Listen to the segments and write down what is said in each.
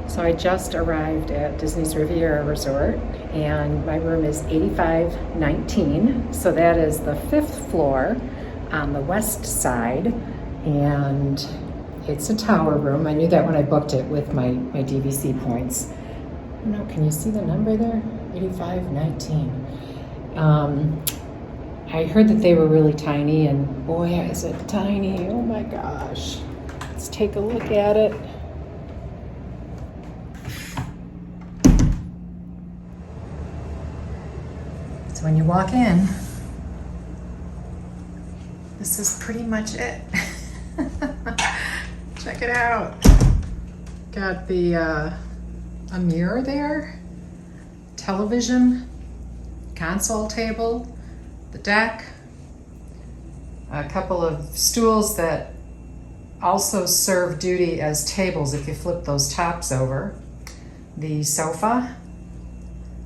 So I just arrived at Disney's Riviera Resort and my room is 8519. So that is the 5th floor on the west side, and it's a tower room. I knew that when I booked it with my DVC points. No, can you see the number there? 8519. I heard that they were really tiny, and boy, is it tiny. Oh my gosh. Let's take a look at it. So when you walk in, this is pretty much it. Check it out. Got the a mirror there, television, console table, the deck, a couple of stools that also serve duty as tables if you flip those tops over, the sofa.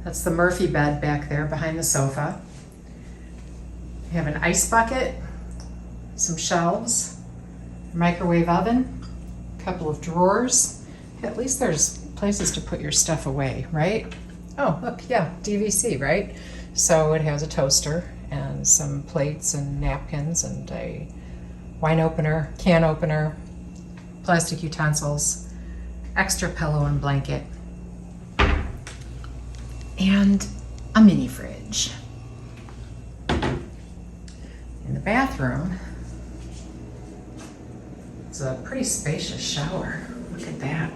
That's the Murphy bed back there behind the sofa. You have an ice bucket, some shelves, microwave oven, a couple of drawers. At least there's places to put your stuff away, right? Oh, look, yeah, DVC, right? So it has a toaster and some plates and napkins and a wine opener, can opener, plastic utensils, extra pillow and blanket, and a mini fridge. In the bathroom, it's a pretty spacious shower. Look at that.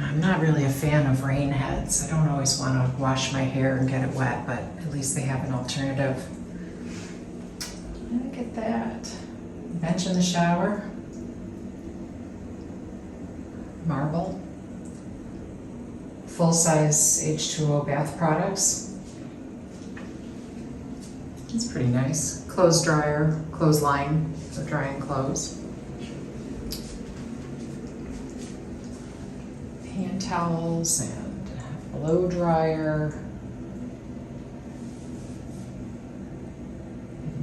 I'm not really a fan of rain heads. I don't always want to wash my hair and get it wet, but at least they have an alternative. Look at that. Bench in the shower. Marble. Full-size H2O bath products. It's pretty nice. Clothes dryer, clothesline for drying clothes. Hand towels and blow dryer.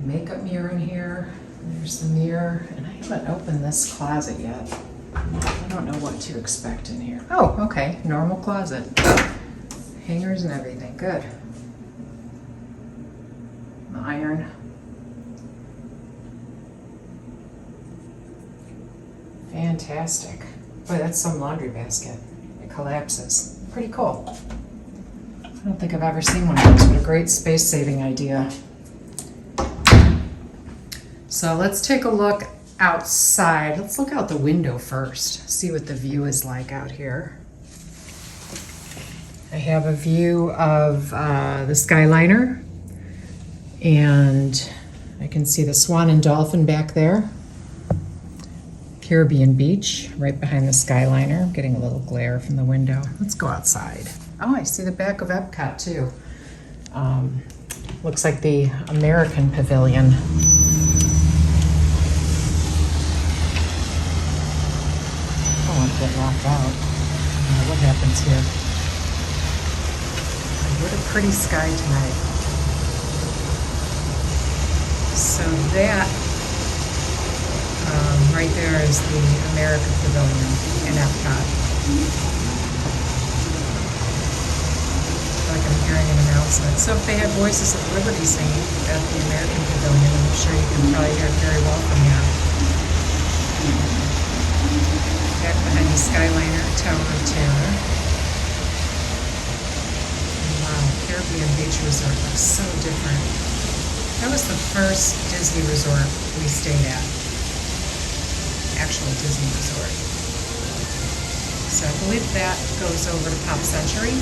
Makeup mirror in here. There's the mirror, and I haven't opened this closet yet. I don't know what to expect in here. Oh, okay, normal closet. Hangers and everything, good. The iron. Fantastic. Boy, that's some laundry basket. It collapses. Pretty cool. I don't think I've ever seen one of those. What a great space-saving idea. So let's take a look outside. Let's look out the window first, see what the view is like out here. I have a view of the Skyliner, and I can see the Swan and Dolphin back there. Caribbean Beach right behind the Skyliner. I'm getting a little glare from the window. Let's go outside. Oh, I see the back of Epcot too. Looks like the American Pavilion. Get locked out. What happens here? What a pretty sky tonight. So that right there is the American Pavilion in Epcot. Like I'm hearing an announcement. So if they have Voices of Liberty singing at the American Pavilion, I'm sure you can probably hear it very well from here. Back behind the Skyliner, Tower of Terror. Wow, Caribbean Beach Resort looks so different. That was the first Disney resort we stayed at. Actual Disney resort. So I believe that goes over to Pop Century.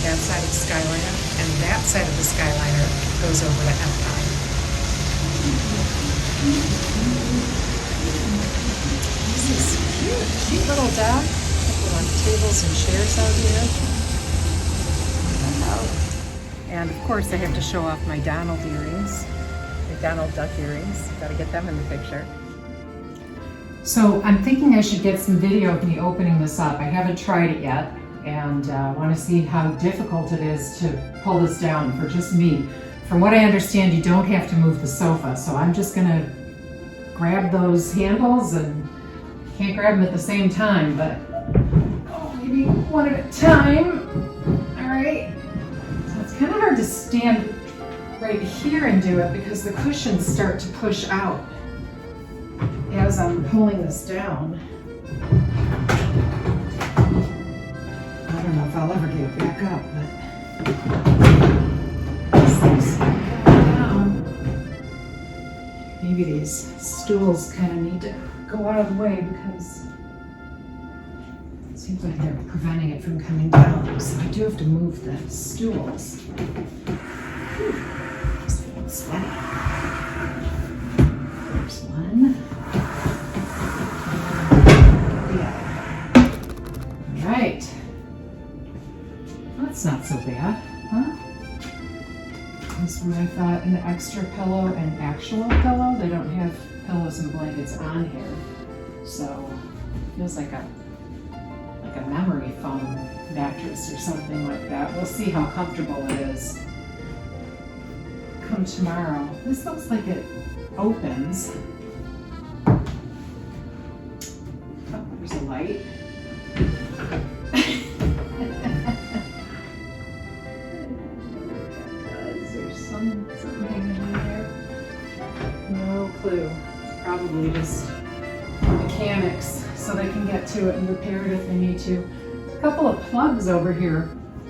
That side of the Skyliner, and that side of the Skyliner goes over to Epcot. This is cute little dock. Couple of tables and chairs out here. And of course I have to show off my Donald earrings. My Donald Duck earrings. Gotta get them in the picture. So I'm thinking I should get some video of me opening this up. I haven't tried it yet, and want to see how difficult it is to pull this down for just me. From what I understand, you don't have to move the sofa, so I'm just gonna grab those handles and Can't grab them at the same time, but maybe one at a time. All right. So it's kind of hard to stand right here and do it because the cushions start to push out as I'm pulling this down. I don't know if I'll ever get it back up, but this thing's down. Maybe these stools kind of need to go out of the way because it seems like they're preventing it from coming down. So I do have to move the stools. Just feeling sweaty. There's one. All right. That's not so bad, huh? This one I thought an extra pillow and actual pillow. They don't have pillows and blankets on here, so it feels like a memory foam mattress or something like that. We'll see how comfortable it is come tomorrow. This looks like it opens. Oh, there's a light. There's something hanging in there. No clue. Probably just mechanics so they can get to it and repair it if they need to. A couple of plugs over here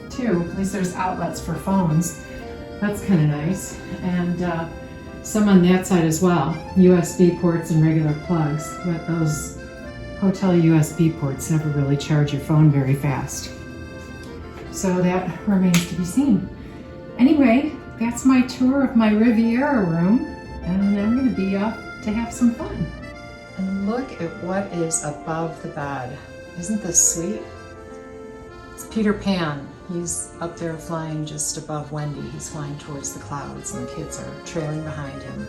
too. At least there's outlets for phones. That's kind of nice. And some on that side as well. USB ports and regular plugs. But those hotel USB ports never really charge your phone very fast. So that remains to be seen. Anyway, that's my tour of my Riviera room. And I'm going to be off to have some fun. And look at what is above the bed. Isn't this sweet? It's Peter Pan. He's up there flying just above Wendy. He's flying towards the clouds and the kids are trailing behind him.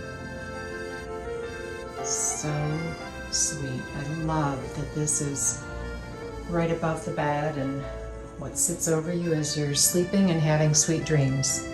So sweet. I love that this is right above the bed and what sits over you as you're sleeping and having sweet dreams.